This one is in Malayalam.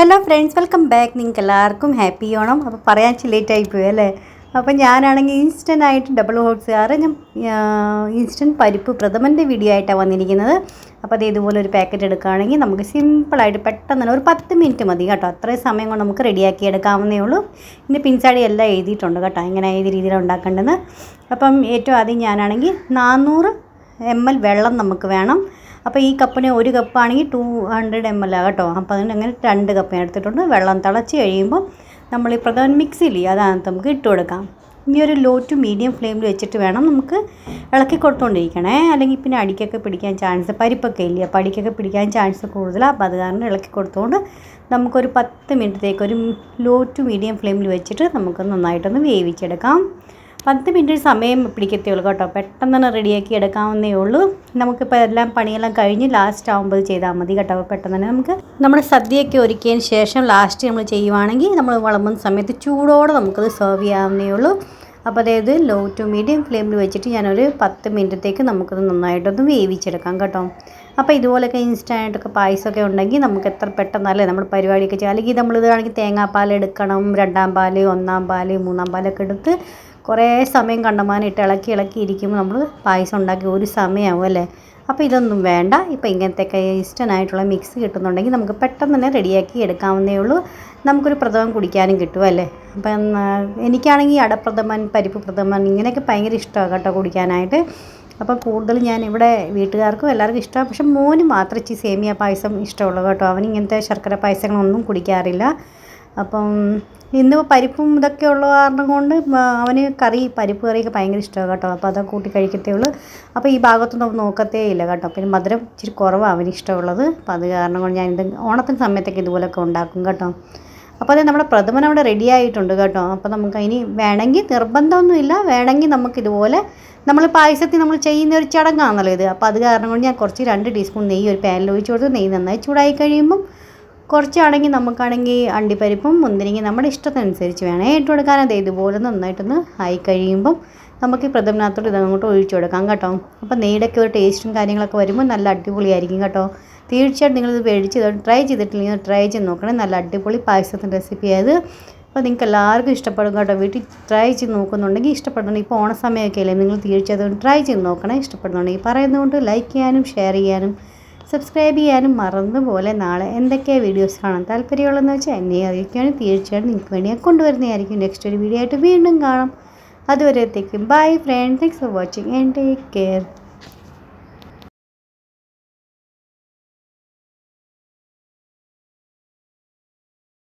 Hello friends, welcome back. നിങ്ങൾക്ക് എല്ലാവർക്കും ഹാപ്പി ഓണം. അപ്പോൾ പറയാൻ ലേറ്റ് ആയിപ്പോയി അല്ലേ. അപ്പോൾ ഞാനാണെങ്കിൽ ഇൻസ്റ്റൻ്റായിട്ട് ഡബിൾ ഹോട്ട്സ്റ്റാർ ഞാൻ ഇൻസ്റ്റൻറ്റ് പരിപ്പ് പ്രഥമൻ്റെ വീഡിയോ ആയിട്ടാണ് വന്നിരിക്കുന്നത്. അപ്പോൾ അത് ഇതുപോലെ ഒരു പാക്കറ്റ് എടുക്കുകയാണെങ്കിൽ നമുക്ക് സിമ്പിളായിട്ട് പെട്ടെന്ന് തന്നെ ഒരു 10 മിനിറ്റ് മതി കേട്ടോ. അത്രയും സമയം കൊണ്ട് നമുക്ക് റെഡിയാക്കി എടുക്കാവുന്നേ ഉള്ളൂ. പിന്നെ പിൻസാടി എല്ലാം എഴുതിയിട്ടുണ്ട് കേട്ടോ, ഇങ്ങനെ ഏത് രീതിയിലാണ് ഉണ്ടാക്കേണ്ടത്. അപ്പം ഏറ്റവും ആദ്യം ഞാനാണെങ്കിൽ 400 ml വെള്ളം നമുക്ക് വേണം. അപ്പോൾ ഈ കപ്പിന് ഒരു കപ്പാണെങ്കിൽ 200 ml കേട്ടോ. അപ്പോൾ അതിന് അങ്ങനെ 2 കപ്പ് ഞാൻ എടുത്തിട്ടുണ്ട്. വെള്ളം തിളച്ച് കഴിയുമ്പോൾ നമ്മൾ ഈ പ്രധാന മിക്സിയില്ലേ, അതാണ് നമുക്ക് ഇട്ട് കൊടുക്കാം. ഈ ഒരു ലോ ടു മീഡിയം ഫ്ലെയിമിൽ വെച്ചിട്ട് വേണം നമുക്ക് ഇളക്കി കൊടുത്തുകൊണ്ടിരിക്കണേ. അല്ലെങ്കിൽ പിന്നെ അടിക്കൊക്കെ പിടിക്കാൻ ചാൻസ്, പരിപ്പൊക്കെ ഇല്ലേ, അപ്പോൾ അടിക്കൊക്കെ പിടിക്കാൻ ചാൻസ് കൂടുതലാണ്. അപ്പോൾ അത് കാരണം ഇളക്കി കൊടുത്തുകൊണ്ട് നമുക്കൊരു 10 മിനിറ്റത്തേക്ക് ഒരു ലോ ടു മീഡിയം ഫ്ലെയിമിൽ വെച്ചിട്ട് നമുക്ക് നന്നായിട്ടൊന്ന് വേവിച്ചെടുക്കാം. 10 മിനിറ്റ് സമയം പിടിക്കത്തേ ഉള്ളൂ കേട്ടോ, പെട്ടെന്ന് തന്നെ റെഡിയാക്കി എടുക്കാവുന്നേ ഉള്ളൂ. നമുക്കിപ്പോൾ എല്ലാം പണിയെല്ലാം കഴിഞ്ഞ് ലാസ്റ്റ് ആകുമ്പോൾ ചെയ്താൽ മതി കേട്ടോ. പെട്ടെന്ന് തന്നെ നമുക്ക് നമ്മുടെ സദ്യയൊക്കെ ഒരുക്കിയതിന് ശേഷം ലാസ്റ്റ് നമ്മൾ ചെയ്യുവാണെങ്കിൽ നമ്മൾ വിളമ്പുന്ന സമയത്ത് ചൂടോടെ നമുക്കത് സെർവ് ചെയ്യാവുന്നേ ഉള്ളൂ. അപ്പോൾ അതായത് ലോ ടു മീഡിയം ഫ്ലെയിമിൽ വെച്ചിട്ട് ഞാനൊരു 10 മിനിറ്റത്തേക്ക് നമുക്കത് നന്നായിട്ടൊന്ന് വേവിച്ചെടുക്കാം കേട്ടോ. അപ്പോൾ ഇതുപോലെയൊക്കെ ഇൻസ്റ്റൻ്റായിട്ടൊക്കെ പായസമൊക്കെ ഉണ്ടെങ്കിൽ നമുക്ക് എത്ര പെട്ടെന്നല്ലേ നമ്മൾ പരിപാടിയൊക്കെ ചെയ്യാം. അല്ലെങ്കിൽ നമ്മളിതാണെങ്കിൽ തേങ്ങാപ്പാൽ എടുക്കണം, 2ാം പാൽ, 1ാം പാൽ, 3ാം പാലൊക്കെ എടുത്ത് കുറേ സമയം കണ്ടമാനിട്ട് ഇളക്കി ഇരിക്കുമ്പോൾ നമ്മൾ പായസം ഉണ്ടാക്കി ഒരു സമയമാവും അല്ലേ. അപ്പോൾ ഇതൊന്നും വേണ്ട. ഇപ്പോൾ ഇങ്ങനത്തെയൊക്കെ ഇൻസ്റ്റൻ്റായിട്ടുള്ള മിക്സ് കിട്ടുന്നുണ്ടെങ്കിൽ നമുക്ക് പെട്ടെന്ന് തന്നെ റെഡിയാക്കി എടുക്കാവുന്നേ ഉള്ളൂ. നമുക്കൊരു പ്രഥമൻ കുടിക്കാനും കിട്ടും അല്ലേ. അപ്പം എനിക്കാണെങ്കിൽ അടപ്രഥമൻ, പരിപ്പ് പ്രഥമൻ ഇങ്ങനെയൊക്കെ ഭയങ്കര ഇഷ്ടമാണ് കേട്ടോ കുടിക്കാനായിട്ട്. അപ്പം കൂടുതൽ ഞാൻ ഇവിടെ വീട്ടുകാർക്കും എല്ലാവർക്കും ഇഷ്ടമാണ്. പക്ഷെ മോന് മാത്രം ഇച്ചിരി സേമിയ പായസം ഇഷ്ടമുള്ളൂ കേട്ടോ. അവൻ ഇങ്ങനത്തെ ശർക്കര പായസങ്ങളൊന്നും കുടിക്കാറില്ല. അപ്പം ഇന്ന് പരിപ്പും ഇതൊക്കെ ഉള്ള കാരണം കൊണ്ട് അവന് പരിപ്പ് കറിയൊക്കെ ഭയങ്കര ഇഷ്ടമാണ് കേട്ടോ. അപ്പോൾ അതൊക്കെ കൂട്ടി കഴിക്കത്തേ ഉള്ളൂ. അപ്പോൾ ഈ ഭാഗത്തൊന്നും നോക്കത്തേ ഇല്ല കേട്ടോ. പിന്നെ മധുരം ഇച്ചിരി കുറവാണ് അവന് ഇഷ്ടമുള്ളത്. അപ്പോൾ അത് കാരണം കൊണ്ട് ഞാൻ ഓണത്തിന് സമയത്തൊക്കെ ഇതുപോലൊക്കെ ഉണ്ടാക്കും കേട്ടോ. അപ്പോൾ അത് നമ്മുടെ പ്രഥമൻ അവിടെ റെഡി ആയിട്ടുണ്ട് കേട്ടോ. അപ്പോൾ നമുക്ക് അതിന് വേണമെങ്കിൽ, നിർബന്ധമൊന്നുമില്ല, വേണമെങ്കിൽ നമുക്കിതുപോലെ നമ്മൾ പായസത്തിൽ നമ്മൾ ചെയ്യുന്ന ഒരു ചടങ്ങാണല്ലോ ഇത്. അപ്പോൾ അത് കാരണം കൊണ്ട് ഞാൻ കുറച്ച് 2 ടീസ്പൂൺ നെയ്യ് ഒരു പാനിൽ ഒഴിച്ച് കൊടുത്ത് നെയ്യ് നന്നായി ചൂടായി കഴിയുമ്പം കുറച്ചാണെങ്കിൽ നമുക്കാണെങ്കിൽ അണ്ടിപ്പരിപ്പും മുന്തിരിങ്ങയും നമ്മുടെ ഇഷ്ടത്തിനനുസരിച്ച് വേണേ ഇട്ട് കൊടുക്കാൻ. അത് ഇതുപോലെ നന്നായിട്ടൊന്ന് ആയി കഴിയുമ്പം നമുക്ക് ഈ പ്രഥമനകത്തോട്ട് ഇതങ്ങോട്ട് ഒഴിച്ചു കൊടുക്കാം കേട്ടോ. അപ്പോൾ നെയ്യുടെയൊക്കെ ഒരു ടേസ്റ്റും കാര്യങ്ങളൊക്കെ വരുമ്പോൾ നല്ല അടിപൊളിയായിരിക്കും കേട്ടോ. തീർച്ചയായിട്ടും നിങ്ങളിത് മേടിച്ച് ട്രൈ ചെയ്തിട്ടില്ലെങ്കിൽ ട്രൈ ചെയ്ത് നോക്കണേ. നല്ല അടിപൊളി പായസത്തിൻ്റെ റെസിപ്പി ആയത്. അപ്പോൾ നിങ്ങൾക്ക് എല്ലാവർക്കും ഇഷ്ടപ്പെടും കേട്ടോ. വീട്ടിൽ ട്രൈ ചെയ്ത് നോക്കുന്നുണ്ടെങ്കിൽ ഇഷ്ടപ്പെടുന്നുണ്ടെങ്കിൽ ഇപ്പോൾ ഓണസമയമൊക്കെ അല്ലേ, നിങ്ങൾ തീർച്ചയായിട്ടും ട്രൈ ചെയ്ത് നോക്കണേ. ഇഷ്ടപ്പെടുന്നുണ്ടെങ്കിൽ പറയുന്നതുകൊണ്ട് ലൈക്ക് ചെയ്യാനും ഷെയർ ചെയ്യാനും സബ്സ്ക്രൈബ് ചെയ്യാനും മറന്നുപോലെ. നാളെ എന്തൊക്കെ വീഡിയോസ് കാണാൻ താല്പര്യമുള്ളതെന്ന് വെച്ചാൽ എന്നെ അറിയിക്കുകയാണെങ്കിൽ തീർച്ചയായിട്ടും നിങ്ങൾക്ക് വേണ്ടി ഞാൻ കൊണ്ടുവരുന്നതായിരിക്കും. നെക്സ്റ്റ് ഒരു വീഡിയോ ആയിട്ട് വീണ്ടും കാണാം. അതുവരത്തേക്കും bye friends, thanks for watching and take care.